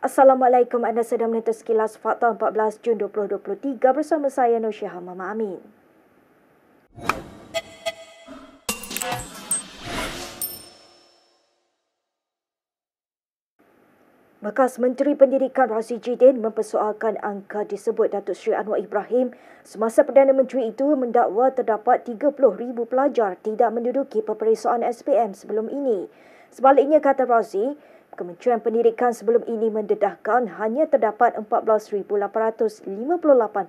Assalamualaikum, anda sedang menonton Sekilas Fakta 14 Jun 2023 bersama saya Nur Syaham Mama Amin. Bekas Menteri Pendidikan Razif Jidin mempersoalkan angka disebut Datuk Seri Anwar Ibrahim semasa Perdana Menteri itu mendakwa terdapat 30,000 pelajar tidak menduduki peperiksaan SPM sebelum ini. Sebaliknya, kata Razif, Kementerian Pendidikan sebelum ini mendedahkan hanya terdapat 14,858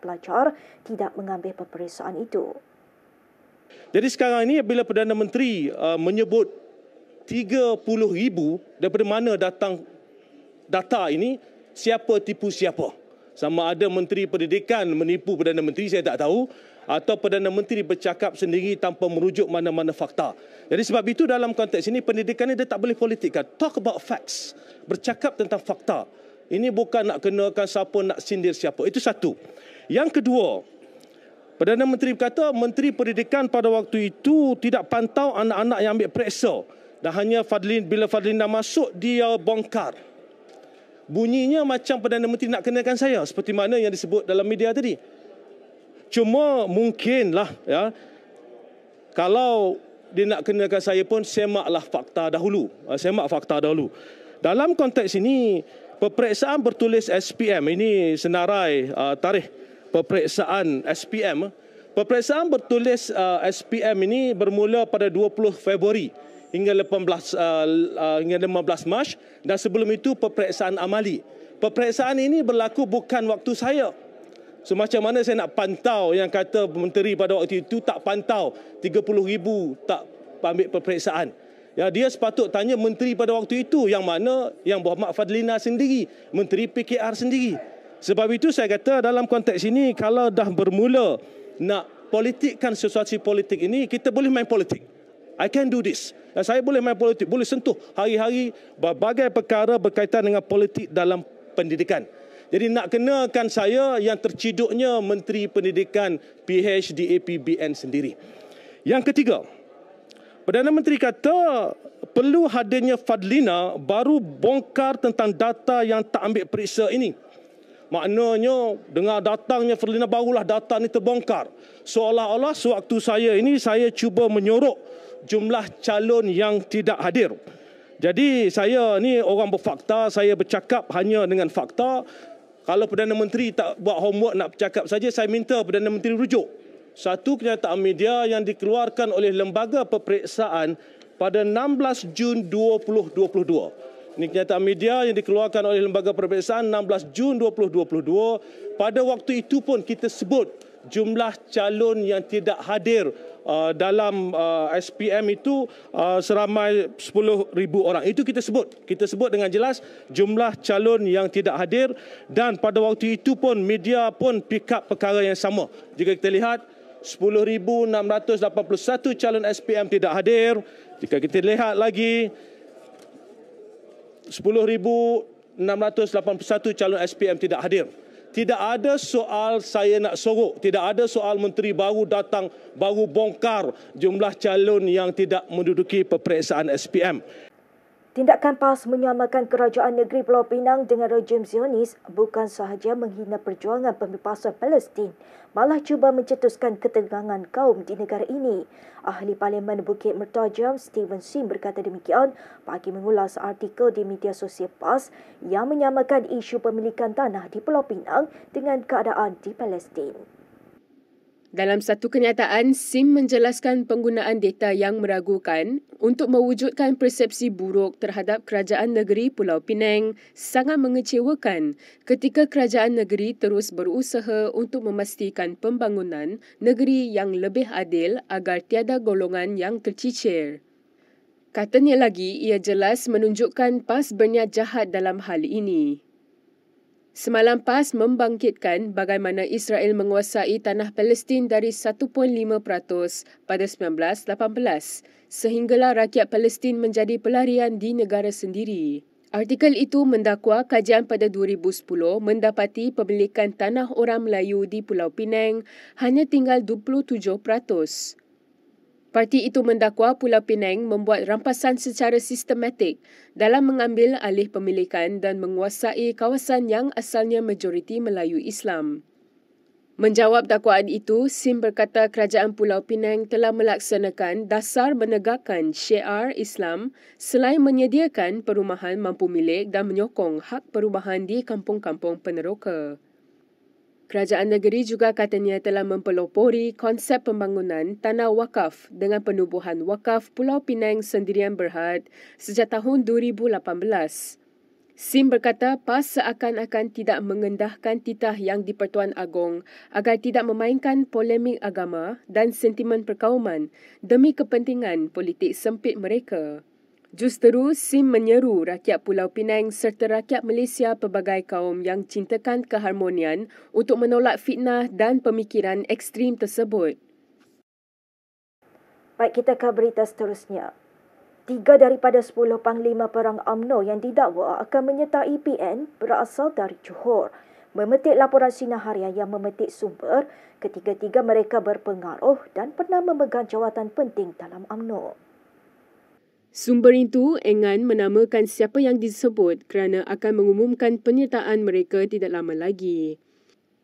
pelajar tidak mengambil peperiksaan itu. Jadi sekarang ini bila Perdana Menteri menyebut 30,000, daripada mana datang data ini, siapa tipu siapa? Sama ada Menteri Pendidikan menipu Perdana Menteri, saya tak tahu, atau Perdana Menteri bercakap sendiri tanpa merujuk mana-mana fakta. Jadi sebab itu dalam konteks ini, pendidikan ini dia tak boleh politikkan. Talk about facts. Bercakap tentang fakta. Ini bukan nak kenakan siapa, nak sindir siapa. Itu satu. Yang kedua, Perdana Menteri berkata Menteri Pendidikan pada waktu itu tidak pantau anak-anak yang ambil periksa. Dan hanya bila Fadlina masuk, dia bongkar. Bunyinya macam Perdana Menteri nak kenakan saya, seperti mana yang disebut dalam media tadi. Cuma mungkinlah, ya, kalau dia nak kenakan saya pun, semaklah fakta dahulu. Semak fakta dahulu. Dalam konteks ini, peperiksaan bertulis SPM, ini senarai tarikh peperiksaan SPM. Peperiksaan bertulis SPM ini bermula pada 20 Februari hingga 15 Mac, dan sebelum itu peperiksaan amali. Peperiksaan ini berlaku bukan waktu saya. So macam mana saya nak pantau yang kata menteri pada waktu itu tak pantau 30,000 tak ambil peperiksaan. Ya, dia sepatut tanya menteri pada waktu itu, yang mana yang Muhammad Fadlina sendiri, menteri PKR sendiri. Sebab itu saya kata dalam konteks ini, kalau dah bermula nak politikkan situasi politik ini, kita boleh main politik. I can do this. Dan saya boleh main politik, boleh sentuh hari-hari berbagai perkara berkaitan dengan politik dalam pendidikan. Jadi nak kenakan saya, yang terciduknya Menteri Pendidikan PhD APBN sendiri. Yang ketiga, Perdana Menteri kata perlu hadirnya Fadlina baru bongkar tentang data yang tak ambil periksa ini. Maknanya dengan datangnya Fadlina barulah data ini terbongkar. Seolah-olah sewaktu saya cuba menyorok jumlah calon yang tidak hadir. Jadi saya ni orang berfakta, saya bercakap hanya dengan fakta. Kalau Perdana Menteri tak buat homework nak bercakap saja, saya minta Perdana Menteri rujuk satu kenyataan media yang dikeluarkan oleh Lembaga Peperiksaan pada 16 Jun 2022. Ini kenyataan media yang dikeluarkan oleh Lembaga Peperiksaan 16 Jun 2022. Pada waktu itu pun kita sebut jumlah calon yang tidak hadir dalam SPM itu seramai 10,000 orang. Itu kita sebut. Kita sebut dengan jelas jumlah calon yang tidak hadir, dan pada waktu itu pun media pun pick up perkara yang sama. Jika kita lihat 10,681 calon SPM tidak hadir. Jika kita lihat lagi 10,681 calon SPM tidak hadir. Tidak ada soal saya nak sorok. Tidak ada soal menteri baru datang, baru bongkar jumlah calon yang tidak menduduki peperiksaan SPM. Tindakan PAS menyamakan Kerajaan Negeri Pulau Pinang dengan rejim Zionis bukan sahaja menghina perjuangan pembebasan Palestin, malah cuba mencetuskan ketegangan kaum di negara ini. Ahli Parlimen Bukit Mertajam, Stephen Sim, berkata demikian bagi mengulas artikel di media sosial PAS yang menyamakan isu pemilikan tanah di Pulau Pinang dengan keadaan di Palestin. Dalam satu kenyataan, SIM menjelaskan penggunaan data yang meragukan untuk mewujudkan persepsi buruk terhadap Kerajaan Negeri Pulau Pinang sangat mengecewakan ketika Kerajaan Negeri terus berusaha untuk memastikan pembangunan negeri yang lebih adil agar tiada golongan yang tercicir. Katanya lagi, ia jelas menunjukkan PAS berniat jahat dalam hal ini. Semalam PAS membangkitkan bagaimana Israel menguasai tanah Palestin dari 1.5% pada 1918 sehinggalah rakyat Palestin menjadi pelarian di negara sendiri. Artikel itu mendakwa kajian pada 2010 mendapati pemilikan tanah orang Melayu di Pulau Pinang hanya tinggal 27%. Parti itu mendakwa Pulau Pinang membuat rampasan secara sistematik dalam mengambil alih pemilikan dan menguasai kawasan yang asalnya majoriti Melayu Islam. Menjawab dakwaan itu, SIM berkata kerajaan Pulau Pinang telah melaksanakan dasar menegakkan syiar Islam selain menyediakan perumahan mampu milik dan menyokong hak perumahan di kampung-kampung peneroka. Kerajaan negeri juga katanya telah mempelopori konsep pembangunan tanah wakaf dengan penubuhan wakaf Pulau Pinang Sendirian Berhad sejak tahun 2018. SIM berkata PAS seakan-akan tidak mengendahkan titah yang di-Pertuan Agong agar tidak memainkan polemik agama dan sentimen perkauman demi kepentingan politik sempit mereka. Justeru, SIM menyeru rakyat Pulau Pinang serta rakyat Malaysia pelbagai kaum yang cintakan keharmonian untuk menolak fitnah dan pemikiran ekstrim tersebut. Baik, kita ke berita seterusnya. 3 daripada 10 panglima perang UMNO yang didakwa akan menyertai PN berasal dari Johor. Memetik laporan Sinar Harian yang memetik sumber, ketiga-tiga mereka berpengaruh dan pernah memegang jawatan penting dalam UMNO. Sumber itu enggan menamakan siapa yang disebut kerana akan mengumumkan penyertaan mereka tidak lama lagi.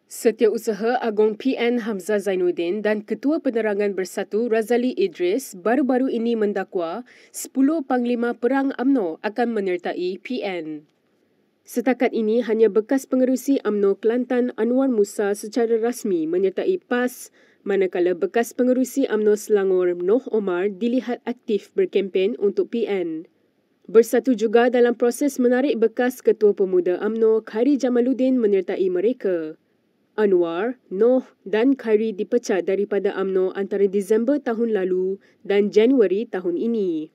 Setiausaha Agong PN Hamzah Zainuddin dan Ketua Penerangan Bersatu Razali Idris baru-baru ini mendakwa 10 panglima perang UMNO akan menyertai PN. Setakat ini hanya bekas pengerusi UMNO Kelantan Anwar Musa secara rasmi menyertai PAS, manakala bekas pengerusi UMNO Selangor Noh Omar dilihat aktif berkempen untuk PN. Bersatu juga dalam proses menarik bekas Ketua Pemuda UMNO Khairi Jamaluddin menyertai mereka. Anwar, Noh dan Khairi dipecat daripada UMNO antara Disember tahun lalu dan Januari tahun ini.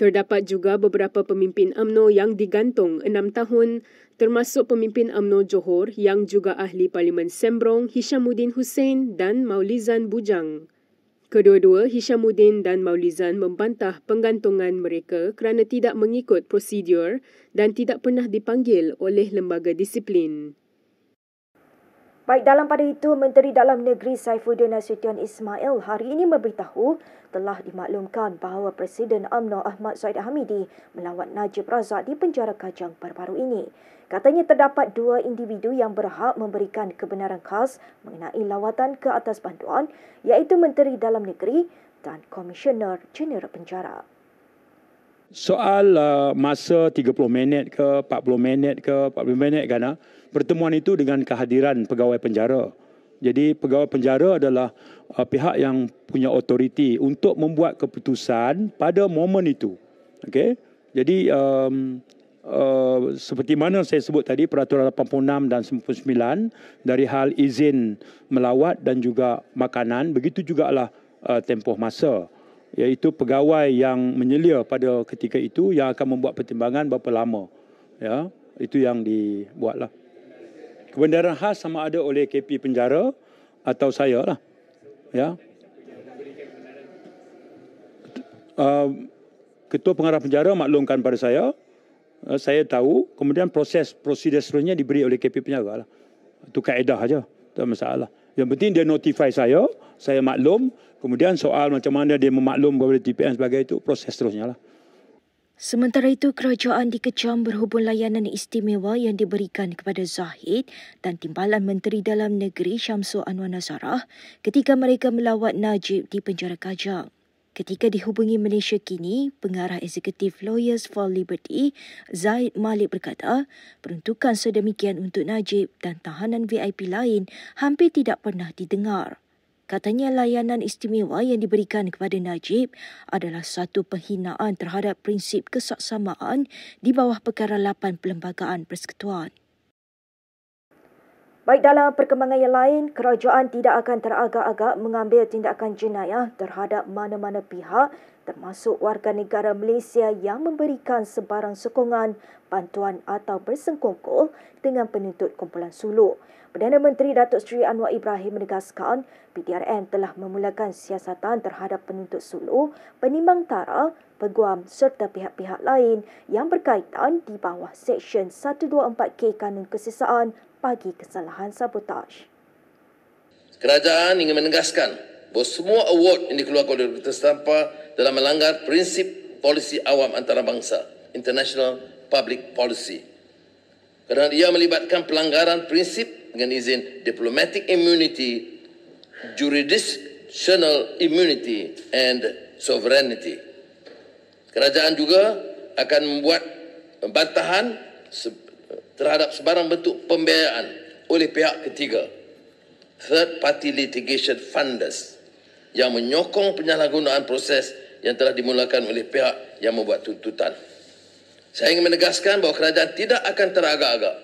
Terdapat juga beberapa pemimpin UMNO yang digantung 6 tahun, termasuk pemimpin UMNO Johor yang juga ahli Parlimen Sembrong Hishamuddin Hussein dan Maulizan Bujang. Kedua-dua, Hishamuddin dan Maulizan membantah penggantungan mereka kerana tidak mengikut prosedur dan tidak pernah dipanggil oleh lembaga disiplin. Baik, dalam pada itu, Menteri Dalam Negeri Saifuddin Nasution Ismail hari ini memberitahu telah dimaklumkan bahawa Presiden UMNO Ahmad Zahid Hamidi melawat Najib Razak di penjara Kajang baru-baru ini. Katanya terdapat 2 individu yang berhak memberikan kebenaran khas mengenai lawatan ke atas bantuan, iaitu Menteri Dalam Negeri dan Komisioner Jeneral Penjara. Soal masa 30 minit ke 40 minit ke 40 minit kan, pertemuan itu dengan kehadiran pegawai penjara. Jadi pegawai penjara adalah pihak yang punya otoriti untuk membuat keputusan pada momen itu. Okey. Jadi seperti mana saya sebut tadi, peraturan 86 dan 99 dari hal izin melawat dan juga makanan, begitu jugalah tempoh masa, iaitu pegawai yang menyelia pada ketika itu yang akan membuat pertimbangan berapa lama. Ya, itu yang dibuatlah. Kebenaran khas sama ada oleh KP penjara atau saya lah. Ya. Ketua pengarah penjara maklumkan pada saya tahu, kemudian prosedur seterusnya diberi oleh KP penjara lah. Itu kaedah saja, tak masalah. Yang penting dia notify saya maklum, kemudian soal macam mana dia memaklum kepada TPN sebagai itu, proses seterusnya lah. Sementara itu, kerajaan dikecam berhubung layanan istimewa yang diberikan kepada Zahid dan Timbalan Menteri Dalam Negeri Syamsul Anwar Nazarah ketika mereka melawat Najib di penjara Kajang. Ketika dihubungi Malaysia Kini, pengarah eksekutif Lawyers for Liberty, Zaid Malik berkata, peruntukan sedemikian untuk Najib dan tahanan VIP lain hampir tidak pernah didengar. Katanya layanan istimewa yang diberikan kepada Najib adalah satu penghinaan terhadap prinsip kesaksamaan di bawah Perkara 8 Perlembagaan Persekutuan. Baik, dalam perkembangan yang lain, kerajaan tidak akan teragak-agak mengambil tindakan jenayah terhadap mana-mana pihak termasuk warga negara Malaysia yang memberikan sebarang sokongan, bantuan atau bersengkongkol dengan penuntut kumpulan suluk. Perdana Menteri Datuk Seri Anwar Ibrahim menegaskan PTRM telah memulakan siasatan terhadap penuntut suluk, penimbang tara, peguam serta pihak-pihak lain yang berkaitan di bawah Seksyen 124K Kanun Kesesaan bagi kesalahan sabotaj. Kerajaan ingin menegaskan bahawa semua award yang dikeluarkan oleh Dr. Setampa dalam melanggar prinsip polisi awam antarabangsa, international public policy. Kerana ia melibatkan pelanggaran prinsip dengan izin diplomatic immunity, jurisdictional immunity and sovereignty. Kerajaan juga akan membuat bantahan terhadap sebarang bentuk pembiayaan oleh pihak ketiga, third party litigation funders, yang menyokong penyalahgunaan proses yang telah dimulakan oleh pihak yang membuat tuntutan. Saya ingin menegaskan bahawa kerajaan tidak akan teragak-agak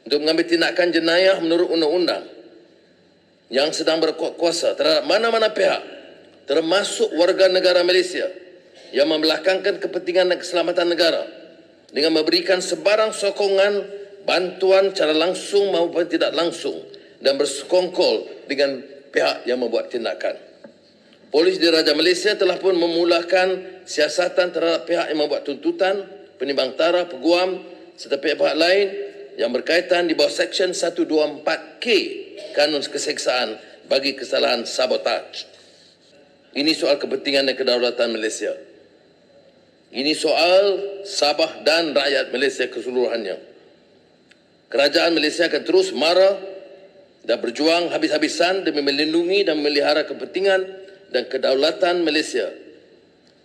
untuk mengambil tindakan jenayah menurut undang-undang yang sedang berkuasa terhadap mana-mana pihak, termasuk warga negara Malaysia yang membelakangkan kepentingan dan keselamatan negara dengan memberikan sebarang sokongan, bantuan secara langsung maupun tidak langsung dan bersekongkol dengan pihak yang membuat tindakan. Polis Diraja Malaysia telah pun memulakan siasatan terhadap pihak yang membuat tuntutan, penimbang taraf, peguam serta pihak-pihak lain yang berkaitan di bawah Seksyen 124K Kanun Keseksaan bagi kesalahan sabotaj. Ini soal kepentingan dan kedaulatan Malaysia. Ini soal Sabah dan rakyat Malaysia keseluruhannya. Kerajaan Malaysia akan terus marah dan berjuang habis-habisan demi melindungi dan memelihara kepentingan dan kedaulatan Malaysia.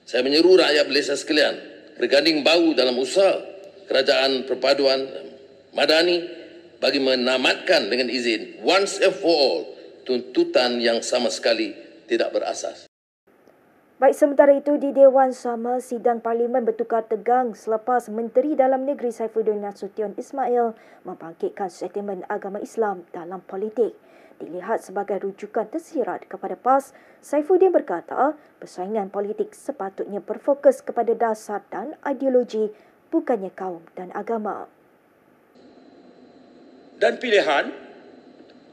Saya menyeru rakyat Malaysia sekalian berganding bahu dalam usaha kerajaan perpaduan madani bagi menamatkan dengan izin once and for all tuntutan yang sama sekali tidak berasas. Baik, sementara itu di Dewan Sama, sidang Parlimen bertukar tegang selepas Menteri Dalam Negeri Saifuddin Nasution Ismail membangkitkan sentimen agama Islam dalam politik. Dilihat sebagai rujukan tersirat kepada PAS, Saifuddin berkata persaingan politik sepatutnya berfokus kepada dasar dan ideologi, bukannya kaum dan agama. Dan pilihan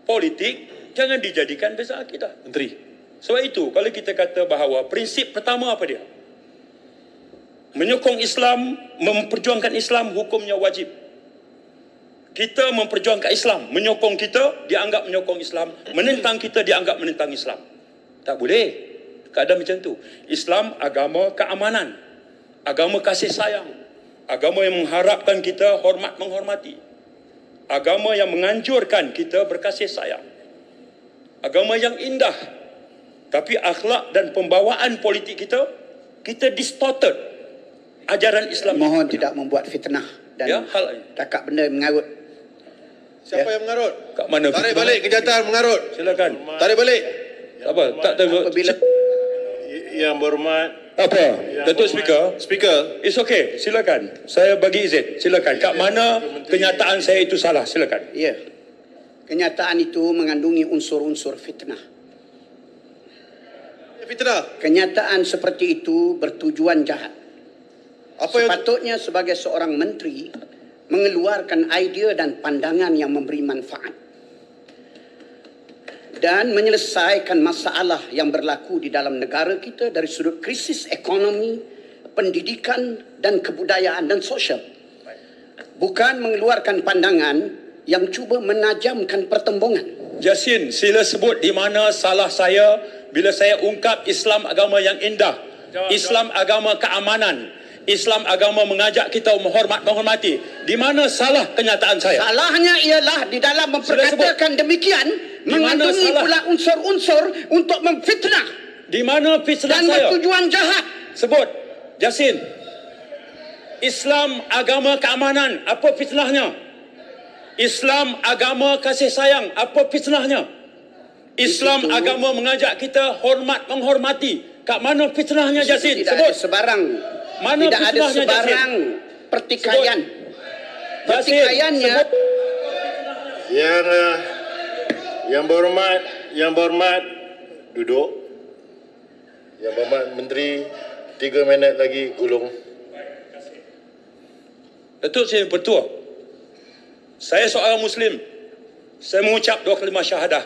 politik jangan dijadikan dasar akidah. Menteri. Sebab itu, kalau kita kata bahawa prinsip pertama apa dia? Menyokong Islam, memperjuangkan Islam, hukumnya wajib. Kita memperjuangkan Islam, menyokong kita, dianggap menyokong Islam. Menentang kita, dianggap menentang Islam. Tak boleh. Keadaan macam tu. Islam agama keamanan. Agama kasih sayang. Agama yang mengharapkan kita hormat menghormati. Agama yang menganjurkan kita berkasih sayang. Agama yang indah. Tapi akhlak dan pembawaan politik kita distorted ajaran Islam. Mohon tidak membuat fitnah dan ya, cakap benda yang mengarut. Siapa yang mengarut? Kat mana? Tarik balik kenyataan mengarut. Silakan. Tarik balik. Apa? Tak tahu. Apabila Yang berhormat. Apa? Datuk Speaker? Speaker. It's okay. Silakan. Saya bagi izin. Silakan. Kat mana kenyataan saya itu salah? Silakan. ya, kenyataan itu mengandungi unsur-unsur fitnah. Fitnah. Kenyataan seperti itu bertujuan jahat. Apa yang Sepatutnya sebagai seorang menteri mengeluarkan idea dan pandangan yang memberi manfaat dan menyelesaikan masalah yang berlaku di dalam negara kita dari sudut krisis ekonomi, pendidikan dan kebudayaan dan sosial. Bukan mengeluarkan pandangan yang cuba menajamkan pertembungan. Jasin, sila sebut di mana salah saya bila saya ungkap Islam agama yang indah. Islam agama keamanan. Islam agama mengajak kita menghormati. Di mana salah kenyataan saya? Salahnya ialah di dalam memperkatakan demikian mengandungi pula unsur-unsur untuk memfitnah. Di mana fitnah dan saya? bertujuan jahat. Sebut, Jasin. Islam agama keamanan, apa fitnahnya? Islam agama kasih sayang, apa fitnahnya? Islam agama mengajak kita hormat menghormati. Kat mana fitnahnya, Jasin? Tidak Sebut. ada sebarang. Mana tidak ada fitnahnya, sebarang Jasin? pertikaian. Jasin, Pertikaiannya sebut. Yang berhormat duduk. Yang berhormat Menteri 3 minit lagi gulung. Datuk saya bertua. Saya seorang Muslim. Saya mengucap 2 kalimah syahadah.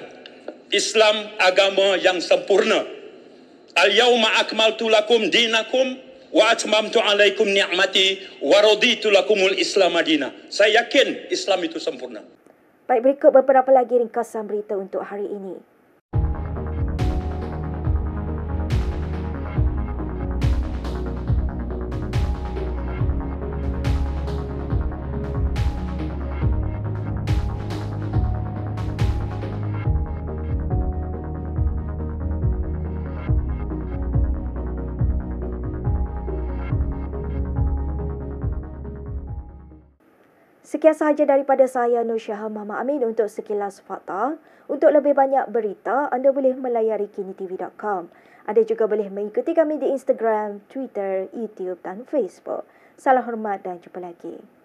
Islam agama yang sempurna. Al-yawma akmaltu lakum dinakum wa atmamtu alaikum ni'mati wa raditu lakumul Islam madina. Saya yakin Islam itu sempurna. Baik, berikut beberapa lagi ringkasan berita untuk hari ini. Sekian sahaja daripada saya, Nur Syaham Muhammad Amin untuk Sekilas Fakta. Untuk lebih banyak berita, anda boleh melayari kinitv.com. Anda juga boleh mengikuti kami di Instagram, Twitter, YouTube dan Facebook. Salam hormat dan jumpa lagi.